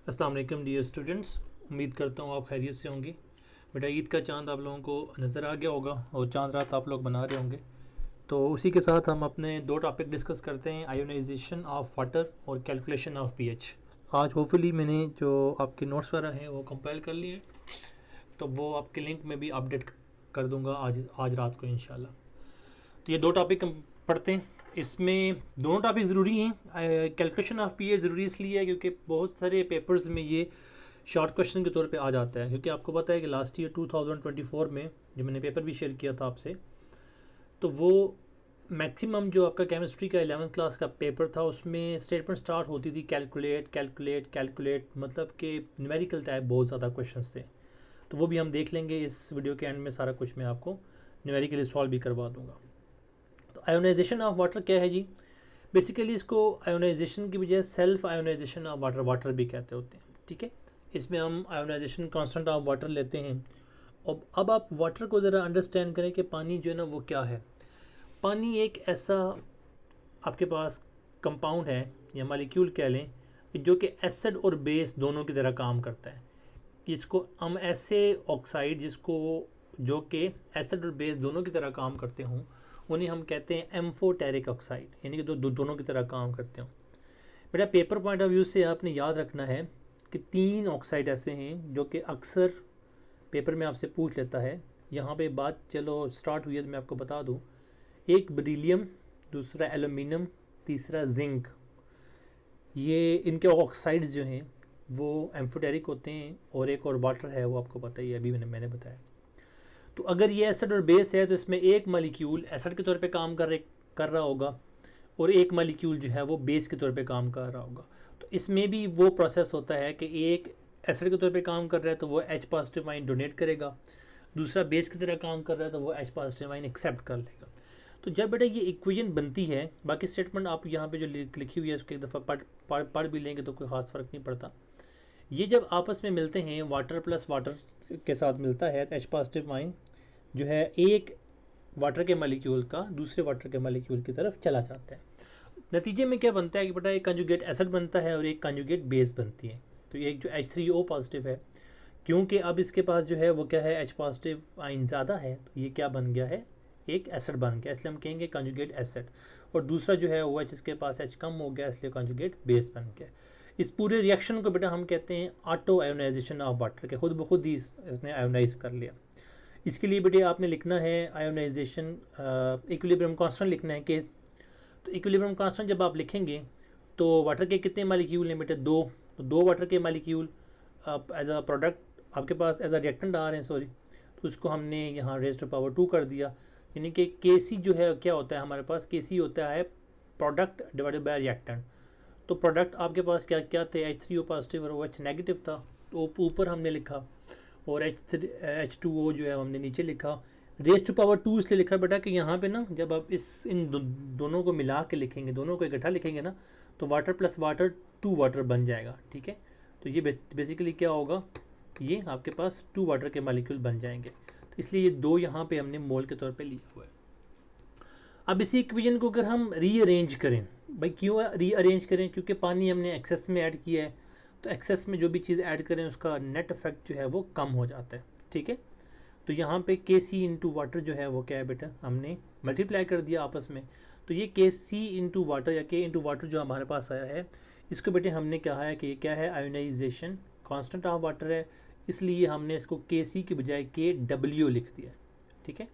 अस्सलाम वालेकुम dear students, उम्मीद करता हूँ आप खैरियत से होंगे। बेटा ईद का चांद आप लोगों को नज़र आ गया होगा और चांद रात आप लोग बना रहे होंगे। तो उसी के साथ हम अपने दो टॉपिक डिस्कस करते हैं, आयोनाइजेशन ऑफ वाटर और कैलकुलेशन ऑफ पीएच। आज होपफुली मैंने जो आपके नोट्स वगैरह हैं वो कंपाइल कर लिए, तो वो आपके लिंक में भी अपडेट कर दूंगा आज रात को इंशाल्लाह। तो ये दो टॉपिक हम पढ़ते हैं। इसमें दोनों टॉपिक ज़रूरी हैं। कैलकुलेशन ऑफ पीएच ज़रूरी इसलिए है क्योंकि बहुत सारे पेपर्स में ये शॉर्ट क्वेश्चन के तौर पे आ जाता है। क्योंकि आपको पता है कि लास्ट ईयर 2024 में जो मैंने पेपर भी शेयर किया था आपसे, तो वो मैक्सिमम जो आपका केमिस्ट्री का 11th क्लास का पेपर था उसमें स्टेटमेंट स्टार्ट होती थी कैलकुलेट कैलकुलेट कैलकुलेट, मतलब कि न्यूमेरिकल टाइप बहुत ज़्यादा क्वेश्चन थे। तो वो भी हम देख लेंगे इस वीडियो के एंड में। सारा कुछ मैं आपको न्यूमेरिकली सॉल्व भी करवा दूंगा। तो आयोनाइजेशन ऑफ वाटर क्या है जी? बेसिकली इसको आयोनाइजेशन की बजाय self ionization of water water भी कहते होते हैं। ठीक है, इसमें हम आयोनाइजेशन कांस्टेंट ऑफ वाटर लेते हैं। और अब आप वाटर को ज़रा अंडरस्टैंड करें कि पानी जो है ना वो क्या है। पानी एक ऐसा आपके पास कंपाउंड है या मालिक्यूल कह लें जो कि एसिड और बेस दोनों की तरह काम करता है। इसको हम ऐसे ऑक्साइड जिसको जो कि एसिड और बेस दोनों की तरह काम करते हों उन्हें हम कहते हैं एम्फोटेरिक ऑक्साइड, यानी कि दोनों की तरह काम करते हों। बेटा पेपर पॉइंट ऑफ व्यू से आपने याद रखना है कि 3 ऑक्साइड ऐसे हैं जो कि अक्सर पेपर में आपसे पूछ लेता है। यहाँ पे बात चलो स्टार्ट हुई है तो मैं आपको बता दूँ। एक बेरिलियम, दूसरा एल्यूमिनियम, तीसरा जिंक। ये इनके ऑक्साइड्स जो हैं वो एम्फोटेरिक होते हैं। और एक और वाटर है, वो आपको पता ही है, अभी मैंने बताया। तो अगर ये एसिड और बेस है तो इसमें एक मॉलिक्यूल एसिड के तौर पे काम कर रहा होगा और एक मॉलिक्यूल जो है वो बेस के तौर पे काम कर रहा होगा। तो इसमें भी वो प्रोसेस होता है कि एक एसिड के तौर पे काम कर रहा है तो वो H पॉजिटिव आयन डोनेट करेगा, दूसरा बेस की तरह काम कर रहा है तो वो H पॉजिटिव आयन एक्सेप्ट कर लेगा। तो जब बेटा ये इक्वेशन बनती है, बाकी स्टेटमेंट आप यहाँ पे जो लिखी हुई है उसको एक दफ़ा पढ़ भी लेंगे तो कोई ख़ास फ़र्क नहीं पड़ता। ये जब आपस में मिलते हैं, वाटर प्लस वाटर के साथ मिलता है तो H पॉजिटिव आयन जो है एक वाटर के मॉलिक्यूल का दूसरे वाटर के मॉलिक्यूल की तरफ चला जाता है। नतीजे में क्या बनता है कि बेटा एक कंजुगेट एसिड बनता है और एक कंजुगेट बेस बनती है। तो एक जो H3O पॉजिटिव है, क्योंकि अब इसके पास जो है वो क्या है, H पॉजिटिव आयन ज़्यादा है, तो ये क्या बन गया है, एक एसिड बन गया, इसलिए हम कहेंगे कंजुगेट एसिड। और दूसरा जो है वो इसके पास H कम हो गया, इसलिए कंजुगेट बेस बन गया। इस पूरे रिएक्शन को बेटा हम कहते हैं ऑटो आयोनाइजेशन ऑफ वाटर के, खुद ब खुद ही इसने आयोनाइज कर लिया। इसके लिए बेटे आपने लिखना है आयोनाइजेशन इक्विलिब्रियम कांस्टेंट लिखना है कि, तो इक्विलिब्रियम कांस्टेंट जब आप लिखेंगे तो वाटर के कितने मॉलिक्यूल हैं बेटे, 2। तो 2 वाटर के मॉलिक्यूल एज अ प्रोडक्ट आपके पास एज अ रिएक्टेंट आ रहे हैं, सॉरी, तो उसको हमने यहाँ रेज़ टू पावर 2 कर दिया। यानी कि Kc जो है क्या होता है हमारे पास, Kc होता है प्रोडक्ट डिवाइडेड बाय रिएक्टेंट। तो प्रोडक्ट आपके पास क्या क्या थे, H3O पॉजिटिव और OH नेगेटिव था, तो ऊपर हमने लिखा, और H2O जो है हमने नीचे लिखा। रेज़ टू पावर 2 इसलिए लिखा बेटा कि यहाँ पे ना जब आप इन दोनों को मिला के लिखेंगे, दोनों को इकट्ठा लिखेंगे ना, तो वाटर प्लस वाटर 2 वाटर बन जाएगा। ठीक है, तो ये बेसिकली क्या होगा, ये आपके पास 2 वाटर के मॉलिक्यूल बन जाएंगे। तो इसलिए ये 2 यहाँ पे हमने मोल के तौर पे लिया हुआ है। अब इसी इक्वेशन को अगर हम रीअरेंज करें, भाई क्यों रीअरेंज करें, क्योंकि पानी हमने एक्सेस में ऐड किया है, तो एक्सेस में जो भी चीज़ ऐड करें उसका नेट इफेक्ट जो है वो कम हो जाता है। ठीक है, तो यहाँ पे Kc इंटू वाटर जो है वो क्या है बेटा, हमने मल्टीप्लाई कर दिया आपस में। तो ये Kc इंटू वाटर या K इंटू वाटर जो हमारे पास आया है, इसको बेटे हमने कहा है कि ये क्या है, आयोनाइजेशन कांस्टेंट ऑफ वाटर है, इसलिए हमने इसको Kc की बजाय Kw लिख दिया। ठीक है,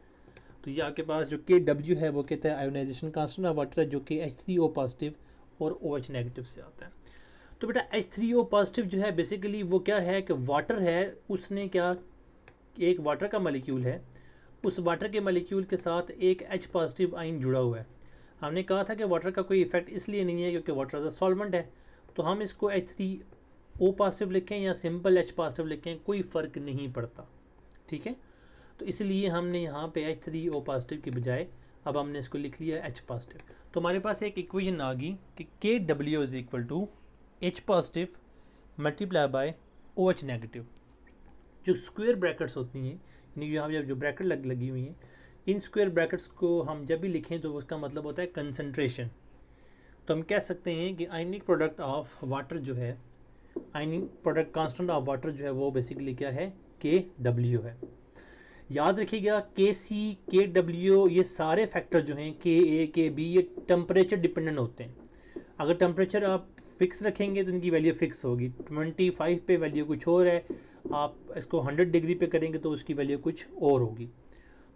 तो ये आपके पास जो Kw है वो कहता है आयोनाइजेशन कांस्टेंट ऑफ वाटर है, जो कि H3O पॉजिटिव और OH नेगेटिव से आता है। तो बेटा H3O पॉजिटिव जो है बेसिकली वो क्या है कि वाटर है, उसने क्या, एक वाटर का मॉलिक्यूल है, उस वाटर के मॉलिक्यूल के साथ एक H पॉजिटिव आयन जुड़ा हुआ है। हमने कहा था कि वाटर का कोई इफेक्ट इसलिए नहीं है क्योंकि वाटर एज अ सॉल्वेंट है, तो हम इसको H3O पॉजिटिव लिखें या सिंपल H पॉजिटिव लिखें कोई फ़र्क नहीं पड़ता। ठीक है, तो इसलिए हमने यहाँ पे H3O पॉजिटिव की बजाय अब हमने इसको लिख लिया H पॉजिटिव। तो हमारे पास एक इक्वेशन आ गई कि Kw is equal to H positive multiply by OH negative. जो स्क्वायर ब्रैकेट्स होती हैं, यानी यहाँ जो ब्रैकेट लगी हुई हैं, इन स्क्वायर ब्रैकेट्स को हम जब भी लिखें तो उसका मतलब होता है कंसंट्रेशन। तो हम कह सकते हैं कि आयनिक प्रोडक्ट ऑफ वाटर जो है ionic product constant of water जो है वो बेसिकली क्या है, KW है। याद रखिएगा KC KW ये सारे फैक्टर जो हैं KA KB ये टेम्परेचर डिपेंडेंट होते हैं। अगर टेम्परेचर आप फिक्स रखेंगे तो इनकी वैल्यू फिक्स होगी। 25 पे वैल्यू कुछ और है, आप इसको 100 डिग्री पे करेंगे तो उसकी वैल्यू कुछ और होगी।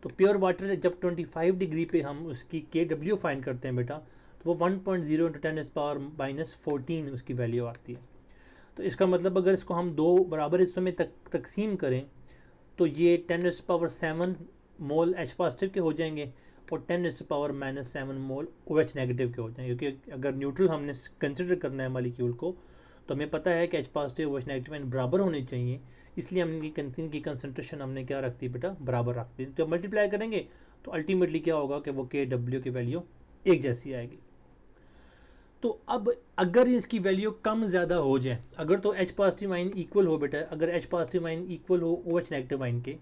तो प्योर वाटर जब 25 डिग्री पे हम उसकी KW फाइंड करते हैं बेटा, तो वो 1.0 इंटू 10⁻⁻14 उसकी वैल्यू आती है। तो इसका मतलब अगर इसको हम दो बराबर हिस्सों में तकसीम करें तो ये 10⁻7 मोल H पॉजिटिव के हो जाएंगे और 10⁻⁻7 मोल OH नेगेटिव के हो जाएंगे, क्योंकि अगर न्यूट्रल हमने कंसिडर करना है मॉलिक्यूल को तो हमें पता है कि H पॉजिटिव OH नेगेटिव बराबर होने चाहिए, इसलिए हमने इनकी कंसनट्रेशन हमने क्या रख दी बेटा, बराबर रख दी। जब मल्टीप्लाई करेंगे तो अल्टीमेटली क्या होगा कि वो KW की वैल्यू एक जैसी आएगी। तो अब अगर इसकी वैल्यू कम ज़्यादा हो जाए, अगर तो H पॉजिटिव आइन इक्वल हो बेटा, अगर H पॉजिटिव आइन इक्वल हो OH नेगेटिव आइन के,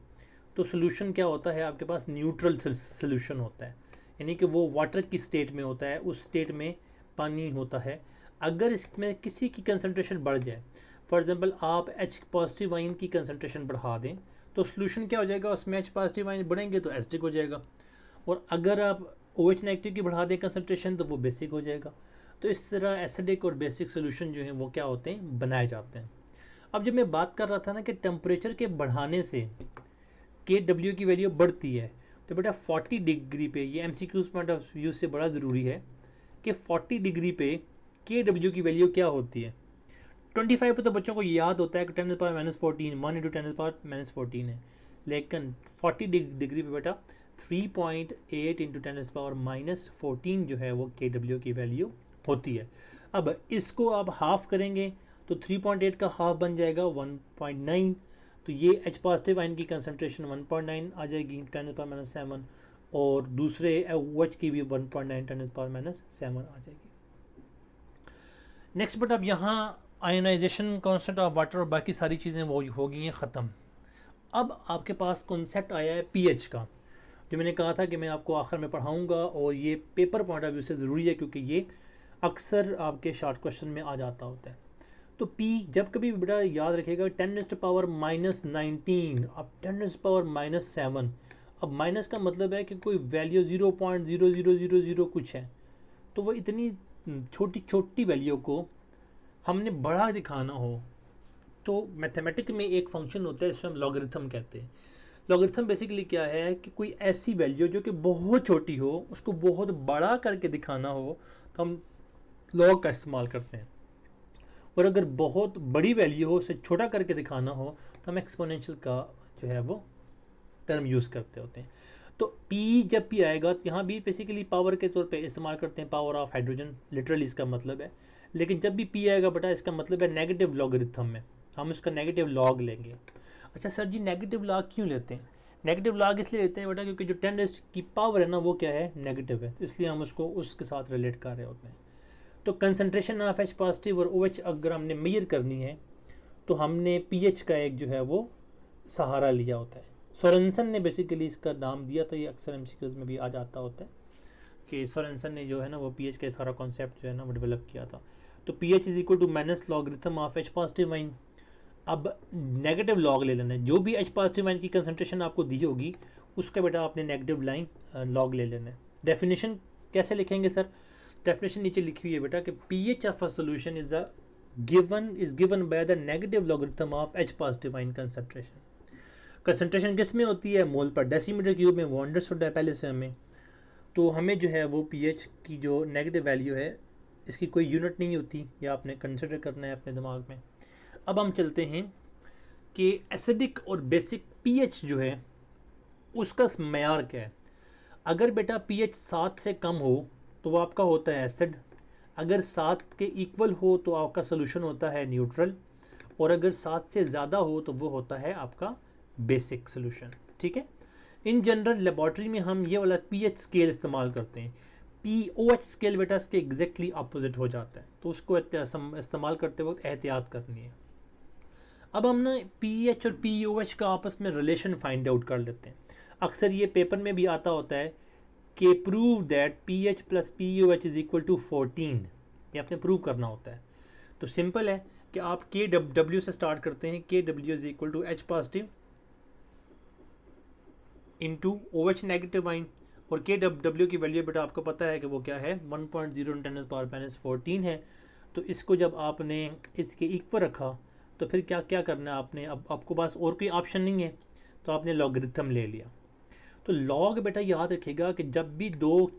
तो सोल्यूशन क्या होता है आपके पास, न्यूट्रल सोल्यूशन होता है, यानी कि वो वाटर की स्टेट में होता है, उस स्टेट में पानी होता है। अगर इसमें किसी की कंसनट्रेशन बढ़ जाए, फॉर एग्जांपल आप H पॉजिटिव आइन की कंसनट्रेशन बढ़ा दें तो सोल्यूशन क्या हो जाएगा, उसमें H पॉजिटिव आइन बढ़ेंगे तो एसिडिक हो जाएगा, और अगर आप OH नेगेटिव की बढ़ा दें कंसनट्रेशन तो वो बेसिक हो जाएगा। तो इस तरह एसिडिक और बेसिक सोल्यूशन जो हैं वो क्या होते हैं, बनाए जाते हैं। अब जब मैं बात कर रहा था ना कि टेम्परेचर के बढ़ाने से KW की वैल्यू बढ़ती है, तो बेटा 40 डिग्री पे, ये MCQs पॉइंट ऑफ व्यू से बड़ा ज़रूरी है कि 40 डिग्री पे KW की वैल्यू क्या होती है। 25 पे तो बच्चों को याद होता है कि 10⁻⁻14 1 इंटू 10⁻⁻14 है, लेकिन 40 डिग्री पे बेटा 3.8 इंटू 10⁻⁻14 जो है वो KW की वैल्यू होती है। अब इसको आप हाफ करेंगे तो 3.8 का हाफ बन जाएगा 1.9, तो ये H पॉजिटिव आयन की कंसनट्रेशन 1.9 आ जाएगी 10⁻⁻7, और दूसरे OH की भी 1.9 10⁻⁻7 आ जाएगी। नेक्स्ट बट अब यहाँ आयनाइजेशन कांस्टेंट ऑफ वाटर और बाकी सारी चीज़ें वो हो गई हैं ख़त्म। अब आपके पास कॉन्सेप्ट आया है pH का, जो मैंने कहा था कि मैं आपको आखिर में पढ़ाऊँगा, और ये पेपर पॉइंट ऑफ व्यू से ज़रूरी है क्योंकि ये अक्सर आपके शॉर्ट क्वेश्चन में आ जाता होता है। तो P जब कभी बेटा याद रखिएगा 10⁻⁻19, अब 10⁻⁻7, अब माइनस का मतलब है कि कोई वैल्यू 0.0000 कुछ है, तो वो इतनी छोटी छोटी वैल्यू को हमने बड़ा दिखाना हो तो मैथमेटिक्स में एक फंक्शन होता है जिसको हम लॉगरिथम कहते हैं। लॉगरिथम बेसिकली क्या है कि कोई ऐसी वैल्यू जो कि बहुत छोटी हो उसको बहुत बड़ा करके दिखाना हो तो हम लॉग का इस्तेमाल करते हैं, और अगर बहुत बड़ी वैल्यू हो उसे छोटा करके दिखाना हो तो हम एक्सपोनेंशियल का जो है वो टर्म यूज़ करते होते हैं। तो P जब भी आएगा तो यहाँ भी बेसिकली पावर के तौर पे इस्तेमाल करते हैं, पावर ऑफ हाइड्रोजन लिटरली इसका मतलब है, लेकिन जब भी P आएगा बेटा इसका मतलब है नेगेटिव लॉगरिथम में हम उसका नेगेटिव लॉग लेंगे। अच्छा सर जी नेगेटिव लॉग क्यों लेते हैं? नेगेटिव लॉग इसलिए लेते हैं बेटा क्योंकि जो 10 की पावर है ना वो क्या है, नेगेटिव है, इसलिए हम उसको उसके साथ रिलेट कर रहे होते हैं। तो कंसनट्रेशन ऑफ H पॉजिटिव और OH अगर हमने मेजर करनी है तो हमने pH का एक जो है वो सहारा लिया होता है। सोरेनसन ने बेसिकली इसका नाम दिया था, ये अक्सर MCQs में भी आ जाता होता है कि सोरेनसन ने जो है ना वो pH का सारा कॉन्सेप्ट जो है ना वो डेवलप किया था। तो pH is equal to minus logarithm of H positive ion. अब नेगेटिव लॉग ले लेना है, जो भी H पॉजिटिव आइन की कंसनट्रेशन आपको दी होगी उसका बेटा आपने नेगेटिव लाइन लॉग ले लेना है। डेफिनेशन कैसे लिखेंगे सर? डेफिनेशन नीचे लिखी हुई है बेटा कि pH of a solution is given by the negative logarithm of H positive आइन कंसंट्रेशन। कंसंट्रेशन किस में होती है? मोल पर डेसीमीटर क्यूब में, वो अंडरस्टूड है पहले से हमें। तो हमें जो है वो pH की जो नेगेटिव वैल्यू है इसकी कोई यूनिट नहीं होती, या आपने कंसिडर करना है अपने दिमाग में। अब हम चलते हैं कि एसिडिक और बेसिक pH जो है उसका मयार क्या है। अगर बेटा pH 7 से कम हो तो वो आपका होता है एसिड, अगर 7 के इक्वल हो तो आपका सोल्यूशन होता है न्यूट्रल, और अगर 7 से ज़्यादा हो तो वो होता है आपका बेसिक सोल्यूशन। ठीक है, इन जनरल लेबॉर्ट्री में हम ये वाला pH स्केल इस्तेमाल करते हैं। POH स्केल बेटा इसके एग्जैक्टली अपोजिट हो जाता है, तो उसको इस्तेमाल करते वक्त एहतियात करनी है। अब हम ना pH और POH का आपस में रिलेशन फाइंड आउट कर लेते हैं। अक्सर ये पेपर में भी आता होता है कि prove that pH plus POH is equal to 14, ये आपने प्रूव करना होता है। तो सिंपल है, कि आप के डब्ल्यू से स्टार्ट करते हैं, K W is equal to H positive into O H negative ion, और के डब्ल्यू की वैल्यू बेटा आपको पता है कि वो क्या है 1.0 × 10⁻⁻⁴ है। तो इसको जब आपने इसके इक्वल रखा तो फिर क्या क्या करना है आपने, अब आपको पास और कोई ऑप्शन नहीं है, तो आपने लॉगरिथम ले लिया। तो लॉग बेटा याद रखिएगा कि जब भी दो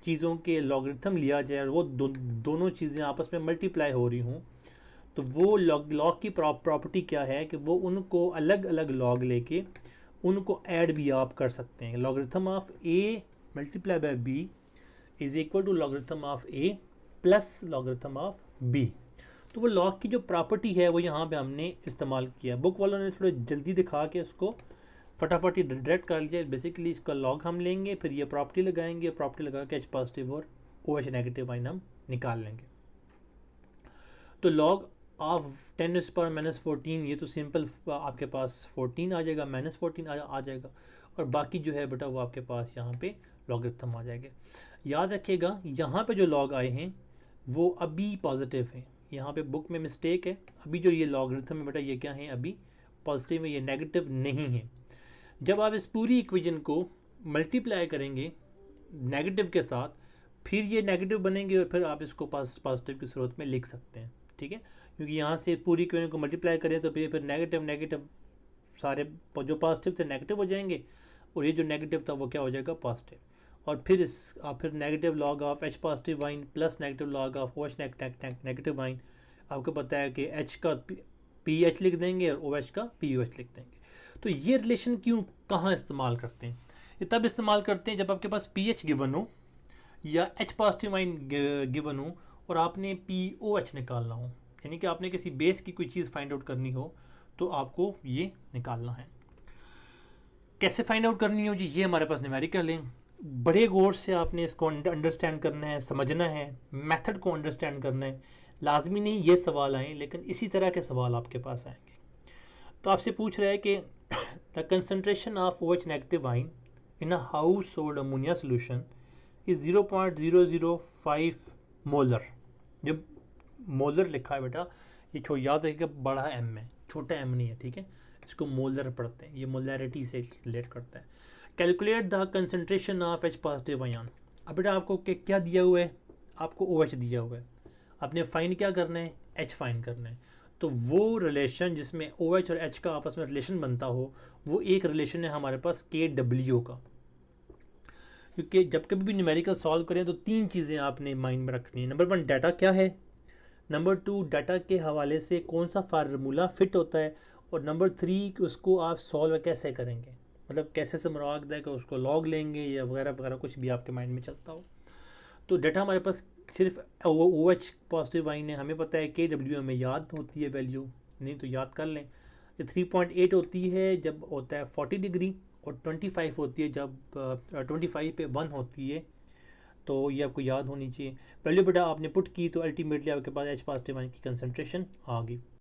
चीज़ों के लॉगरिथम लिया जाए और वो दोनों चीज़ें आपस में मल्टीप्लाई हो रही हों, तो वो लॉग की प्रॉपर्टी क्या है कि वो उनको अलग अलग लॉग लेके उनको ऐड भी आप कर सकते हैं। Logarithm of A multiply by B is equal to logarithm of A plus logarithm of B. तो वो लॉग की जो प्रॉपर्टी है वो यहाँ पे हमने इस्तेमाल किया। बुक वालों ने थोड़ा जल्दी दिखा के उसको फटाफट ही डायरेक्ट कर लिया। बेसिकली इसका लॉग हम लेंगे, फिर ये प्रॉपर्टी लगाएंगे, प्रॉपर्टी लगा के एच पॉजिटिव और ओ एच नेगेटिव आइन हम निकाल लेंगे। तो लॉग ऑफ 10⁻⁻14 ये तो सिंपल आपके पास 14 आ जाएगा, -14 आ जाएगा, और बाकी जो है बेटा वो आपके पास यहाँ पे लॉगरिथम आ जाएगा। याद रखिएगा यहाँ पे जो लॉग आए हैं वो अभी पॉजिटिव हैं, यहाँ पे बुक में मिस्टेक है। अभी जो ये लॉगरिथम है बेटा ये क्या है, अभी पॉजिटिव है, ये नेगेटिव नहीं है। जब आप इस पूरी इक्वेशन को मल्टीप्लाई करेंगे नेगेटिव के साथ, फिर ये नेगेटिव बनेंगे और फिर आप इसको पॉजिटिव की सूरत में लिख सकते हैं, ठीक है। क्योंकि यहाँ से पूरी इक्वेशन को मल्टीप्लाई करें तो फिर नेगेटिव नेगेटिव सारे जो पॉजिटिव थे नेगेटिव हो जाएंगे, और ये जो नेगेटिव था वो क्या हो जाएगा पॉजिटिव। और फिर negative log of H positive ion plus negative log of O H negative ion, आपको पता है कि एच का पी एच लिख देंगे और ओ एच का पी ओ एच लिख देंगे। तो ये रिलेशन क्यों कहाँ इस्तेमाल करते हैं, ये तब इस्तेमाल करते हैं जब आपके पास पी एच गिवन हो या एच पॉजिटिव आइन गिवन हो और आपने पी ओ एच निकालना हो, यानी कि आपने किसी बेस की कोई चीज़ फाइंड आउट करनी हो तो आपको ये निकालना है। कैसे फाइंड आउट करनी हो जी, ये हमारे पास न्यूमेरिकल है। बड़े गौर से आपने इसको अंडरस्टैंड करना है, समझना है, मेथड को अंडरस्टैंड करना है। लाजमी नहीं ये सवाल आए, लेकिन इसी तरह के सवाल आपके पास आएंगे। तो आपसे पूछ रहा है कि the concentration of O H negative ion in a household ammonia solution is 0.005 molar. जब मोलर लिखा है बेटा ये याद रखिएगा बड़ा एम है, छोटा एम नहीं है, ठीक है। इसको मोलर पढ़ते हैं, ये मोलैरिटी से रिलेट करता है। Calculate the concentration of H positive ion. अब बेटा आपको क्या दिया हुआ है, आपको ओ एच दिया हुआ है, आपने फाइंड क्या करना है, एच फाइंड करना है। तो वो रिलेशन जिसमें ओ एच और एच का आपस में रिलेशन बनता हो, वो एक रिलेशन है हमारे पास के डब्ल्यू का। क्योंकि जब कभी भी न्यूमेरिकल सॉल्व करें तो तीन चीज़ें आपने माइंड में रखनी है। नंबर 1 डाटा क्या है, नंबर 2 डाटा के हवाले से कौन सा फार्मूला फिट होता है, और नंबर 3 उसको आप सॉल्व कैसे करेंगे, मतलब कैसे से मुराद है कि उसको लॉग लेंगे या वगैरह वगैरह, कुछ भी आपके माइंड में चलता हो। तो डाटा हमारे पास सिर्फ ओ एच पॉजिटिव आइन है, हमें पता है के डब्ल्यू हमें याद होती है वैल्यू, नहीं तो याद कर लें। ये 3.8 होती है जब होता है 40 डिग्री, और 25 होती है जब 25 पे 1 होती है, तो ये आपको याद होनी चाहिए। वैल्यू बेटा आपने पुट की तो अल्टीमेटली आपके पास एच पॉजिटिव आइन की कंसनट्रेशन आ गई।